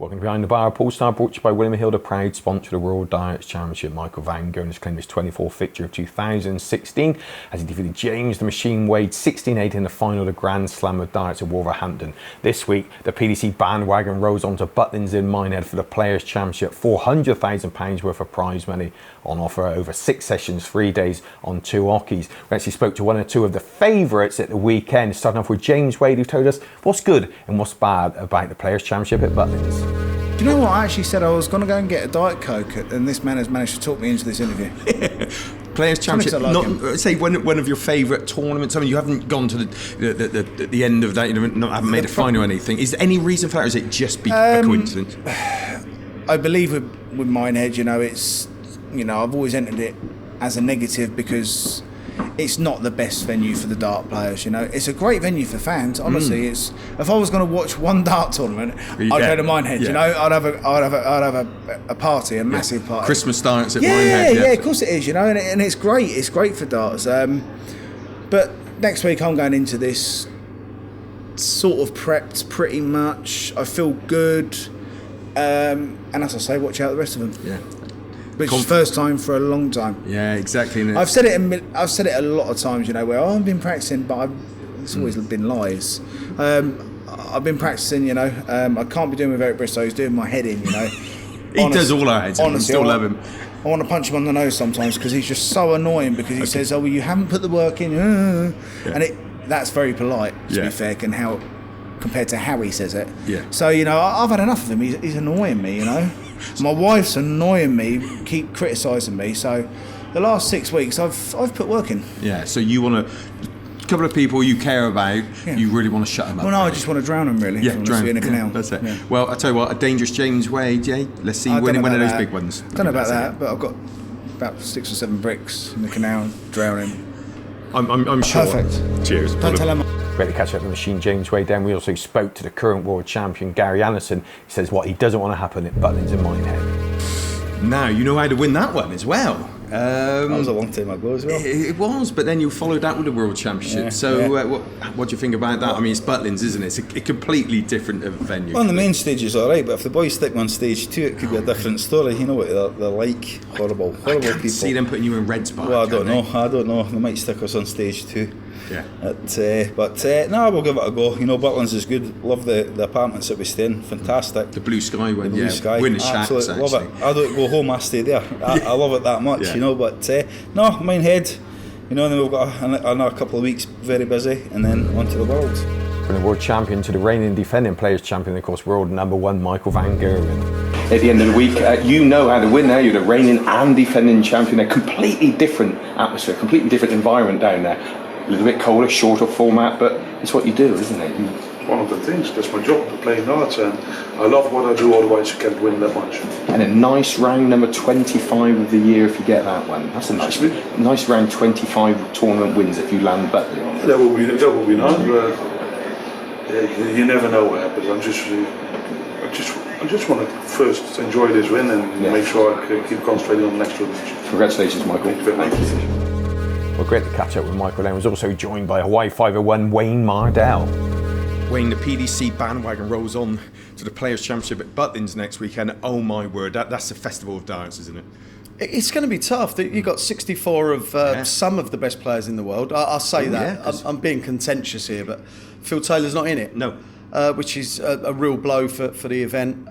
Welcome to Behind the Bar. Paul Starr, brought to you by William Hill, the proud sponsor of the Royal Darts Championship. Michael van Gerwen has claimed his 24th victory of 2016 as he defeated James the Machine Wade 16-8 in the final of the Grand Slam of Darts at Wolverhampton. This week, the PDC bandwagon rolls on to Butlins in Minehead for the Players' Championship. £400,000 worth of prize money on offer over 6 sessions, 3 days on 2 hockeys. We actually spoke to one or two of the favourites at the weekend, starting off with James Wade, who told us what's good and what's bad about the Players' Championship at Butlins. Do you know what? I actually said I was going to go and get a Diet Coke, and this man has managed to talk me into this interview. Players' Championship, say one of your favourite tournaments. I mean, you haven't gone to the end of that, you haven't made a final or anything. Is there any reason for that, or is it just a coincidence? I believe with Minehead, it's, I've always entered it as a negative because it's not the best venue for the dart players. It's a great venue for fans. Honestly, it's, if I was going to watch one dart tournament, I'd go to Minehead. I'd have a party, a massive party. Christmas darts at Minehead. Yeah, of course it is. And it's great. It's great for darts. But next week I'm going into this sort of prepped pretty much. I feel good. And as I say, watch out the rest of them. Yeah. Which is first time for a long time. Yeah, exactly. I've said it a lot of times, where I've been practicing, but it's always been lies. I've been practicing, I can't be doing with Eric Bristow. He's doing my head in, He does all our heads. Honestly, I still love him. I want to punch him on the nose sometimes because he's just so annoying because he says, "Oh, well, you haven't put the work in," and that's very polite to be fair, compared to how he says it. Yeah. So I've had enough of him. He's annoying me. My wife's annoying me, keep criticising me. So the last 6 weeks, I've put work in. Yeah. So you want a couple of people you care about. Yeah. You really want to shut them up. Well, no, I just want to drown them really. Yeah, drown in a canal. Yeah, that's it. Yeah. Well, I tell you what, a dangerous James Wade. Yeah. Let's see winning one of those big ones. Don't know about that, but I've got about 6 or 7 bricks in the canal drowning. I'm sure. Perfect. Cheers. Don't tell him. Great to catch up with the machine, James Wade. Then we also spoke to the current world champion, Gary Anderson. He says what he doesn't want to happen at Butlins in Minehead. Now, you know how to win that one as well. That was a long time ago as well. It was, but then you followed that with the World Championship. Yeah, so what do you think about that? I mean, it's Butlins, isn't it? It's a completely different venue. Well, on the main stage is alright, but if the boys stick on stage 2, it could be a different story. You know what they're like. Horrible people. See them putting you in red spot. Well, I don't know. They might stick us on stage 2. Yeah. No, we'll give it a go. Butlins is good. Love the apartments that we stay in. Fantastic. The blue sky one, the blue sky. We're in the shacks, absolutely love it. I don't go home, I stay there. I love it that much, but no, Minehead, and then we've got another couple of weeks very busy, and then on to the World. From the World Champion to the reigning defending Players Champion, of course, world number 1, Michael van Gerwen. At the end of the week, you know how to win now. You're the reigning and defending champion. A completely different atmosphere, completely different environment down there. A little bit colder, shorter format, but it's what you do, isn't it? One of the things, that's my job, to play darts, and I love what I do, otherwise you can't win that much. And a nice round number 25 of the year if you get that one. That's a nice round 25 tournament wins if you land Butlins. That will be nice, but you never know what happens. I just want to first enjoy this win and make sure I can keep concentrating on the next tournament. Congratulations, Michael. Thank you. Well, great to catch up with Michael. Then was also joined by Hawaii 501 Wayne Mardell. Wayne, the PDC bandwagon rolls on to the Players' Championship at Butlins next weekend. Oh my word, that's the festival of darts, isn't it? It's going to be tough. You've got 64 of some of the best players in the world. I'll say that. Yeah, I'm being contentious here, but Phil Taylor's not in it. No. Which is a real blow for the event.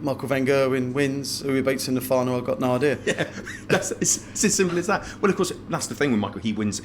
Michael van Gerwen wins. Who he beats in the final, I've got no idea. Yeah, it's as simple as that. Well, of course, that's the thing with Michael. He wins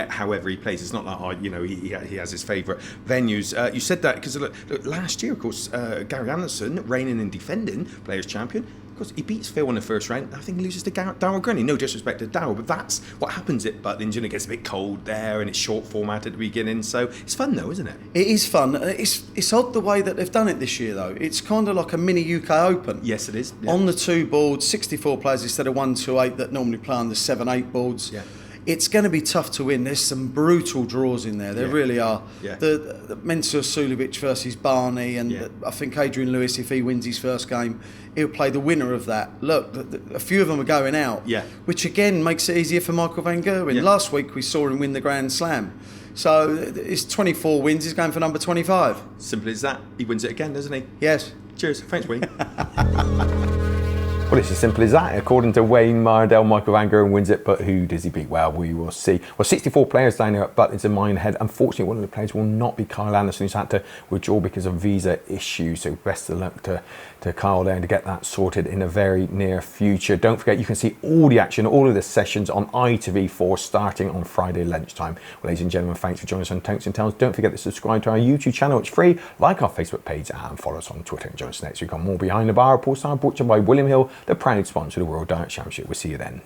however he plays. It's not like he has his favourite venues. You said that because look, last year, of course, Gary Anderson, reigning and defending Players Champion. Of course, he beats Phil in the first round. I think he loses to Darryl Gurney. No disrespect to Darryl, but that's what happens at Butlins. It gets a bit cold there, and it's short format at the beginning. So it's fun, though, isn't it? It is fun. It's odd the way that they've done it this year, though. It's kind of like a mini UK Open. Yes, it is. Yeah. On the 2 boards, 64 players instead of 1 to 8 that normally play on the 7-8 boards. Yeah. It's going to be tough to win. There's some brutal draws in there. There really are. Yeah. The Mensur Suljovic versus Barney, and I think Adrian Lewis, if he wins his first game, he'll play the winner of that. Look, a few of them are going out, which again makes it easier for Michael van Gerwen. Yeah. Last week we saw him win the Grand Slam. So it's 24 wins, he's going for number 25. Simple as that. He wins it again, doesn't he? Yes. Cheers. Thanks, Wayne. Well, it's as simple as that. According to Wayne Mardell, Michael Van Gerwen wins it, but who does he beat? Well, we will see. Well, 64 players down there at Butlins and Minehead. Unfortunately, one of the players will not be Kyle Anderson, who's had to withdraw because of visa issues. So best of luck to Kyle there to get that sorted in a very near future. Don't forget, you can see all the action, all of the sessions on ITV4 starting on Friday lunchtime. Well, ladies and gentlemen, thanks for joining us on Tonks and Tales. Don't forget to subscribe to our YouTube channel. It's free. Like our Facebook page and follow us on Twitter. And join us next week on More Behind the Bar. Paul Starr, brought to you by William Hill, the proud sponsor of the World Darts Championship. We'll see you then.